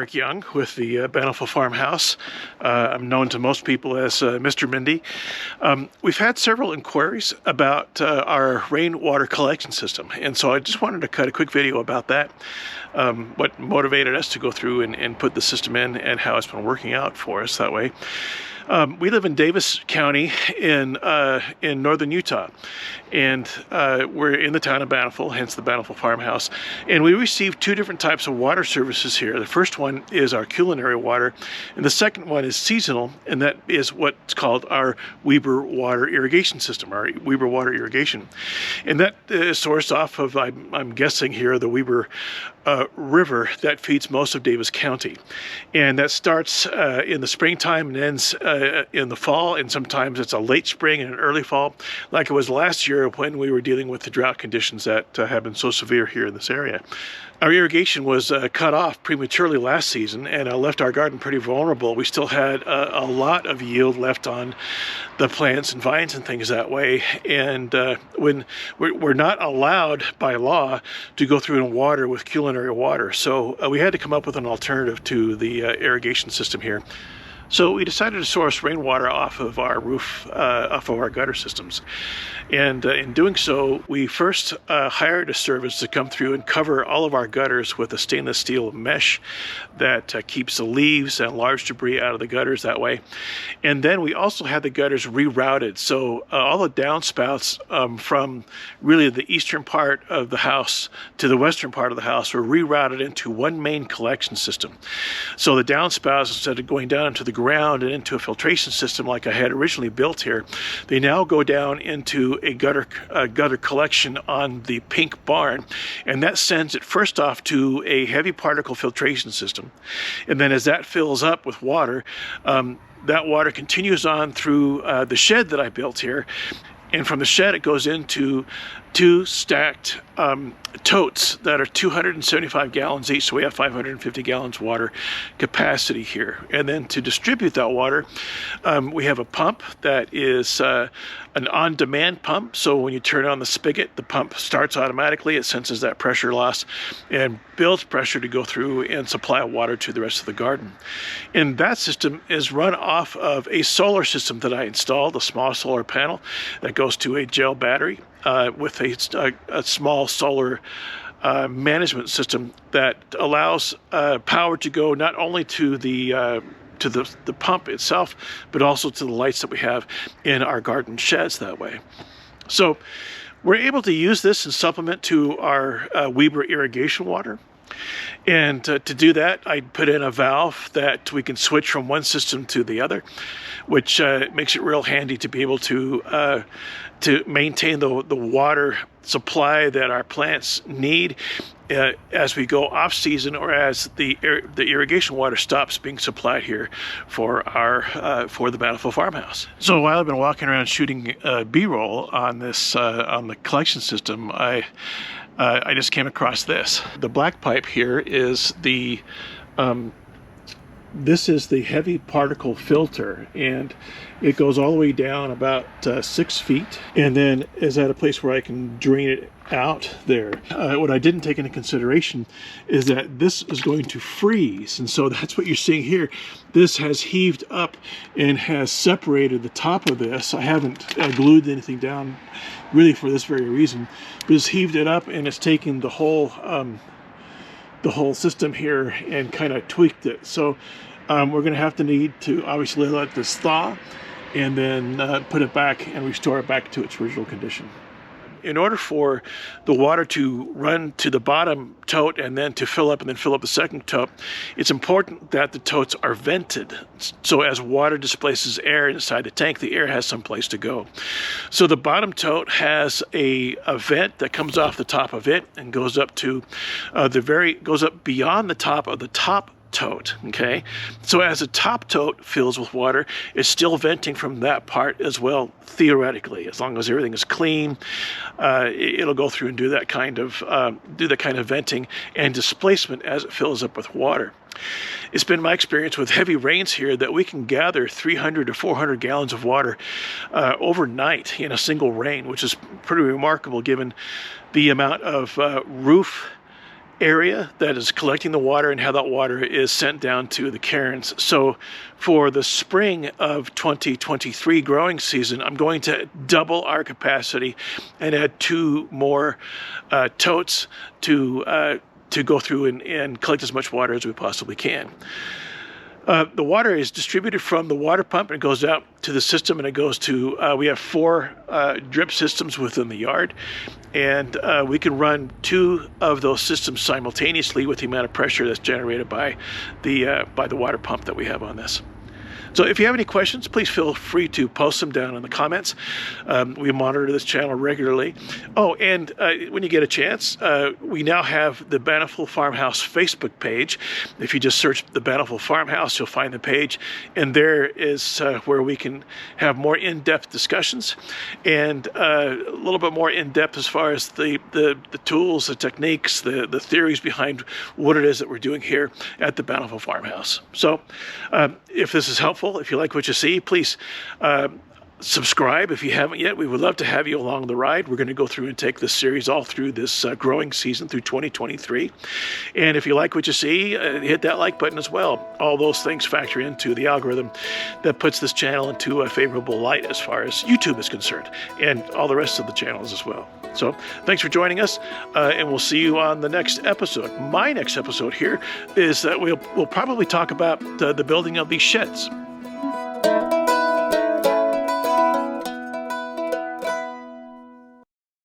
Mark Young with the Bountiful Farmhouse. I'm known to most people as Mr. Mindy. We've had several inquiries about our rainwater collection system, and so I just wanted to cut a quick video about that, what motivated us to go through and put the system in, and how it's been working out for us that way. We live in Davis County in northern Utah, and we're in the town of Bountiful, hence the Bountiful Farmhouse. And we receive two different types of water services here. The first one is our culinary water, and the second one is seasonal, and that is what's called our Weber water irrigation system, our Weber water irrigation. And that is sourced off of, I'm guessing here, the Weber river that feeds most of Davis County. And that starts in the springtime and ends in the fall, and sometimes it's a late spring and an early fall, like it was last year when we were dealing with the drought conditions that have been so severe here in this area. Our irrigation was cut off prematurely last season, and left our garden pretty vulnerable. We still had a lot of yield left on the plants and vines and things that way, and when we're not allowed by law to go through and water with culinary water, so we had to come up with an alternative to the irrigation system here. So we decided to source rainwater off of our roof, off of our gutter systems. And in doing so, we first hired a service to come through and cover all of our gutters with a stainless steel mesh that keeps the leaves and large debris out of the gutters that way. And then we also had the gutters rerouted. So all the downspouts from really the eastern part of the house to the western part of the house were rerouted into one main collection system. So the downspouts, instead of going down into the ground and into a filtration system like I had originally built here, they now go down into a gutter collection on the pink barn, and that sends it first off to a heavy particle filtration system, and then as that fills up with water, that water continues on through the shed that I built here, and from the shed it goes into two stacked totes that are 275 gallons each, so we have 550 gallons water capacity here. And then to distribute that water, we have a pump that is an on-demand pump, so when you turn on the spigot, the pump starts automatically. It senses that pressure loss and builds pressure to go through and supply water to the rest of the garden. And that system is run off of a solar system that I installed, a small solar panel that goes to a gel battery with a small solar management system that allows power to go not only to the pump itself, but also to the lights that we have in our garden sheds that way. So we're able to use this and supplement to our Weber irrigation water. And to do that, I put in a valve that we can switch from one system to the other, which makes it real handy to be able to maintain the water supply that our plants need as we go off season, or as the irrigation water stops being supplied here for the Bountiful Farmhouse. So while I've been walking around shooting B-roll on this on the collection system, I just came across this. The black pipe here is the this is the heavy particle filter, and it goes all the way down about 6 feet, and then is at a place where I can drain it out there. What I didn't take into consideration is that this is going to freeze, and so that's what you're seeing here. This has heaved up and has separated the top of this. I haven't glued anything down really for this very reason, but it's heaved it up, and it's taken the whole system here and kind of tweaked it. So we're going to need to obviously let this thaw, and then put it back and restore it back to its original condition. In order for the water to run to the bottom tote and then to fill up and then fill up the second tote, it's important that the totes are vented. So as water displaces air inside the tank, the air has some place to go. So the bottom tote has a vent that comes off the top of it and goes up to goes up beyond the top of the top tote. Okay, so as the top tote fills with water, it's still venting from that part as well, theoretically. As long as everything is clean, it'll go through and do that kind of venting and displacement as it fills up with water. It's been my experience with heavy rains here that we can gather 300 to 400 gallons of water overnight in a single rain, which is pretty remarkable given the amount of roof area that is collecting the water and how that water is sent down to the cairns. So for the spring of 2023 growing season, I'm going to double our capacity and add 2 more totes to go through and collect as much water as we possibly can. The water is distributed from the water pump and it goes out to the system, and it goes to, we have 4 drip systems within the yard, and we can run 2 of those systems simultaneously with the amount of pressure that's generated by the water pump that we have on this. So if you have any questions, please feel free to post them down in the comments. We monitor this channel regularly. Oh, and when you get a chance, we now have the Bountiful Farmhouse Facebook page. If you just search the Bountiful Farmhouse, you'll find the page, and there is where we can have more in-depth discussions and a little bit more in-depth as far as the tools, the techniques, the theories behind what it is that we're doing here at the Bountiful Farmhouse. So if this is helpful, if you like what you see, please subscribe if you haven't yet. We would love to have you along the ride. We're going to go through and take this series all through this growing season through 2023. And if you like what you see, hit that like button as well. All those things factor into the algorithm that puts this channel into a favorable light as far as YouTube is concerned, and all the rest of the channels as well. So thanks for joining us, and we'll see you on the next episode. My next episode here is that we'll probably talk about the building of these sheds.